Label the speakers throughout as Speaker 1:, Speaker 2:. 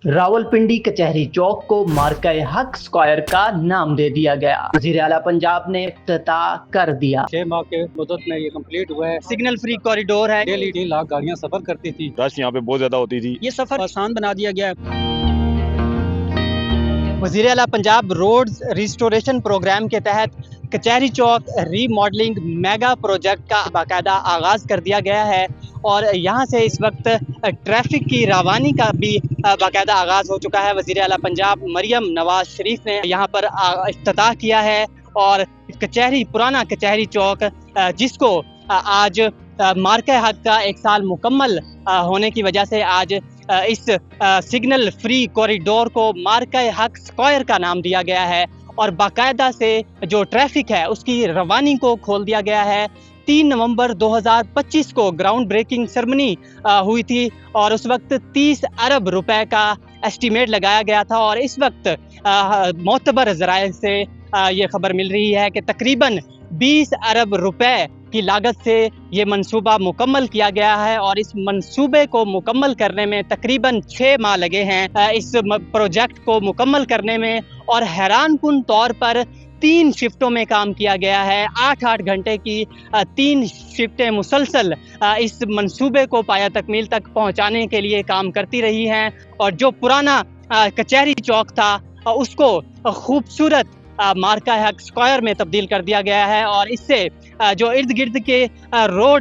Speaker 1: रावलपिंडी कचहरी चौक को मार्के हक स्क्वायर का नाम दे दिया गया। वज़ीर आला पंजाब ने इफ्तिताह कर दिया।
Speaker 2: 6 माह के मुद्दत में ये कंप्लीट हुआ है।
Speaker 1: सिग्नल फ्री कॉरिडोर है।
Speaker 2: डेली 3 लाख गाड़ियां सफर करती थी।
Speaker 3: रश यहाँ पे बहुत ज्यादा होती थी।
Speaker 4: ये सफर आसान बना दिया गया है।
Speaker 1: वज़ीर आला पंजाब रोड्स रिस्टोरेशन प्रोग्राम के तहत कचहरी चौक रीमॉडलिंग मेगा प्रोजेक्ट का बाकायदा आगाज़ कर दिया गया है और यहाँ से इस वक्त ट्रैफिक की रवानी का भी बाकायदा आगाज़ हो चुका है। वज़ीर आला पंजाब मरियम नवाज शरीफ ने यहाँ पर इफ्तिताह किया है और पुराना कचहरी चौक जिसको आज मार्के हक का 1 साल मुकम्मल होने की वजह से आज इस सिग्नल फ्री कॉरिडोर को मार्के हक स्क्वायर का नाम दिया गया है और बाकायदा से जो ट्रैफिक है उसकी रवानी को खोल दिया गया है। 3 नवंबर 2025 को ग्राउंड ब्रेकिंग सेरेमनी हुई थी और उस वक्त 30 अरब रुपए का एस्टीमेट लगाया गया था और इस वक्त मोतबर ज़राए से ये खबर मिल रही है कि तकरीबन 20 अरब रुपए की लागत से ये मंसूबा मुकम्मल किया गया है और इस मंसूबे को मुकम्मल करने में तकरीबन 6 माह लगे हैं इस प्रोजेक्ट को मुकम्मल करने में और हैरानकुन तौर पर 3 शिफ्टों में काम किया गया है। 8-8 घंटे की 3 शिफ्टें मुसलसल इस मंसूबे को पाया तकमील तक पहुंचाने के लिए काम करती रही हैं और जो पुराना कचहरी चौक था उसको खूबसूरत मार्का हक स्क्वायर में तब्दील कर दिया गया है और इससे जो इर्द गिर्द के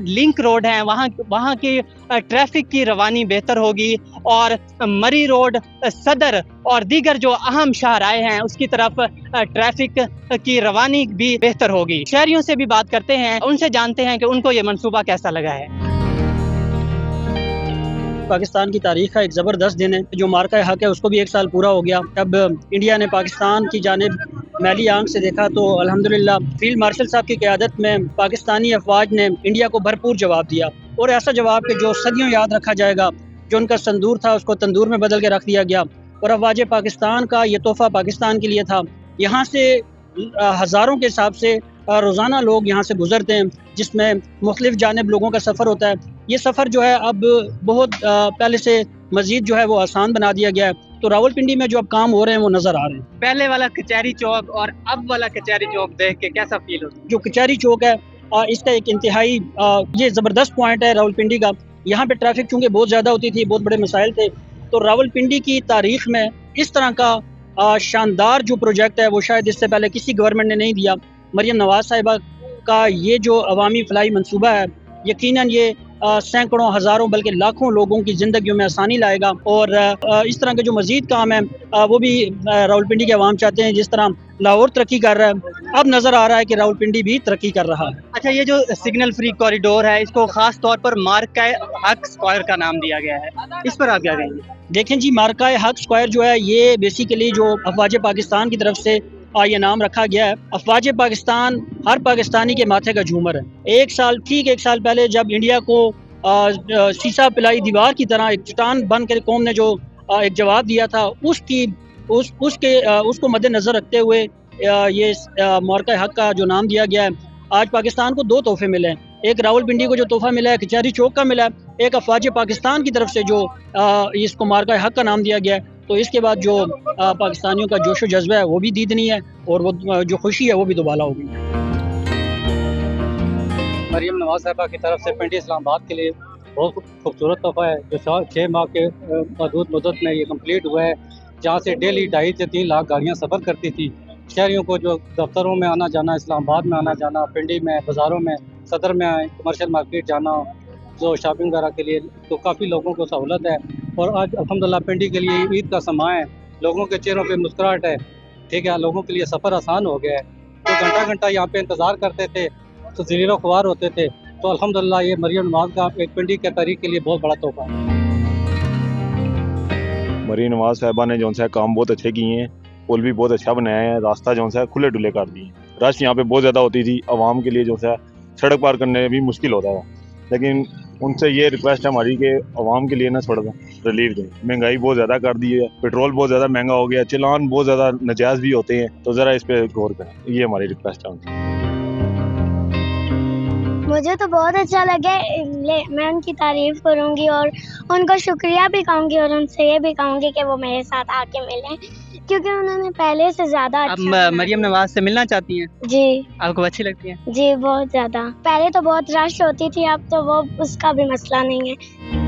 Speaker 1: लिंक रोड हैं वहाँ की ट्रैफिक की रवानी बेहतर होगी और मरी रोड, सदर और दीगर जो अहम शाहराए हैं उसकी तरफ ट्रैफिक की रवानी भी बेहतर होगी। शहरियों से भी बात करते हैं, उनसे जानते हैं कि उनको ये मंसूबा कैसा लगा है।
Speaker 4: पाकिस्तान की तारीख का एक ज़बरदस्त दिन है। जो मार्का हक है उसको भी 1 साल पूरा हो गया। अब इंडिया ने पाकिस्तान की जानिब मैली आंख से देखा तो अल्हम्दुलिल्लाह फील्ड मार्शल साहब की क़यादत में पाकिस्तानी अफवाज ने इंडिया को भरपूर जवाब दिया और ऐसा जवाब कि जो सदियों याद रखा जाएगा। जो उनका तंदूर था उसको तंदूर में बदल के रख दिया गया और अफवाज पाकिस्तान का ये तोहफ़ा पाकिस्तान के लिए था। यहाँ से हज़ारों के हिसाब से रोज़ाना लोग यहाँ से गुजरते हैं जिसमें मुख्तलिफ जानिब लोगों का सफ़र होता है। ये सफ़र जो है अब बहुत पहले से मज़ीद जो है वो आसान बना दिया गया है। तो रावलपिंडी में जो अब काम हो रहे हैं वो नज़र आ रहे हैं।
Speaker 1: पहले वाला कचहरी चौक और अब वाला कचहरी चौक देख के कैसा फील होता है?
Speaker 4: जो कचहरी चौक है इसका एक इंतहाई ये ज़बरदस्त पॉइंट है रावलपिंडी का। यहाँ पे ट्रैफिक चूँकि बहुत ज़्यादा होती थी, बहुत बड़े मसाइल थे, तो रावलपिंडी की तारीख़ में इस तरह का शानदार जो प्रोजेक्ट है वो शायद इससे पहले किसी गवर्नमेंट ने नहीं दिया। मरियम नवाज साहिबा का ये जो अवामी फलाई मंसूबा है यकीनन ये सैकड़ों, हज़ारों बल्कि लाखों लोगों की ज़िंदगियों में आसानी लाएगा और इस तरह के जो मज़ीद काम है वो भी रावलपिंडी के अवाम चाहते हैं। जिस तरह लाहौर तरक्की कर रहा है अब नज़र आ रहा है कि रावलपिंडी भी तरक्की कर रहा है।
Speaker 1: अच्छा, ये जो सिग्नल फ्री कॉरिडोर है इसको खास तौर पर मार्के हक स्क्वायर का नाम दिया गया है, इस पर आप क्या कहेंगे?
Speaker 4: देखें जी, मार्का हक स्क्वायर जो है ये बेसिकली जो अफवाज पाकिस्तान की तरफ से ये नाम रखा गया है। अफवाज पाकिस्तान हर पाकिस्तानी के माथे का झूमर है। 1 साल पहले जब इंडिया को शीशा पिलाई दीवार की तरह एक चट्टान बन कर कौम ने जो एक जवाब दिया था उसको मद्देनज़र रखते हुए ये मार्का हक का जो नाम दिया गया है। आज पाकिस्तान को 2 तोहफे मिले हैं। एक रावलपिंडी को जो तोहफा मिला है कचहरी चौक का मिला है, एक अफवाज पाकिस्तान की तरफ से जो इसको मार्का हक का नाम दिया गया है। तो इसके बाद जो पाकिस्तानियों का जोश व जज्बा है वो भी दीदनी है और वो जो खुशी है वो भी दोबाला होगी।
Speaker 2: मरियम नवाज साहिबा की तरफ से पिंडी इस्लामाबाद के लिए बहुत खूबसूरत तोहफा है जो 6 माह के महदूद मुद्दत में ये कंप्लीट हुआ है। जहाँ से डेली 2.5 से 3 लाख गाड़ियाँ सफ़र करती थी। शहरियों को जो दफ्तरों में आना जाना, इस्लामाबाद में आना जाना, पिंडी में, बाज़ारों में, सदर में कमर्शियल मार्केट जाना, जो शॉपिंग वगैरह के लिए, तो काफ़ी लोगों को सहूलत है। और आज अल्हम्दुलिल्लाह पिंडी के लिए ईद का समा है, लोगों के चेहरों पे मुस्कुराहट है। ठीक है, लोगों के लिए सफ़र आसान हो गया है। तो घंटा यहाँ पे इंतज़ार करते थे तो ज़रीरो ख्वार होते थे। तो अल्हम्दुलिल्लाह ये मरियम नवाज का एक पिंडी के तारीख के लिए बहुत बड़ा तोहफा है।
Speaker 3: मरियम नवाज साहिबा ने जो सा काम बहुत अच्छे किए हैं, पुल भी बहुत अच्छा बनाया है, रास्ता जो सा खुले डुले कर दिए। रश यहाँ पे बहुत ज़्यादा होती थी, आवाम के लिए जो सा सड़क पार करने में भी मुश्किल होता था। लेकिन उनसे ये रिक्वेस्ट है हमारी कि आवाम के लिए ना थोड़ा रिलीफ दें। महंगाई बहुत ज़्यादा कर दी है, पेट्रोल बहुत ज़्यादा महंगा हो गया, चलान बहुत ज़्यादा नाजायज़ भी होते हैं, तो ज़रा इस पर गौर करें, ये हमारी रिक्वेस्ट है उनसे।
Speaker 5: مجھے تو بہت اچھا لگا. میں ان کی تعریف کروں گی اور ان کو شکریہ بھی کہوں گی اور ان سے یہ بھی کہوں گی کہ وہ میرے ساتھ آ کے ملیں کیونکہ انہوں نے پہلے سے زیادہ
Speaker 1: آپ
Speaker 5: اچھا بنا
Speaker 1: مریم
Speaker 5: دیا.
Speaker 1: نواز سے ملنا چاہتی ہیں؟
Speaker 5: جی
Speaker 1: آپ کو اچھی لگتی ہیں؟
Speaker 5: جی بہت زیادہ. پہلے تو بہت رش ہوتی تھی اب تو وہ اس کا بھی مسئلہ نہیں ہے.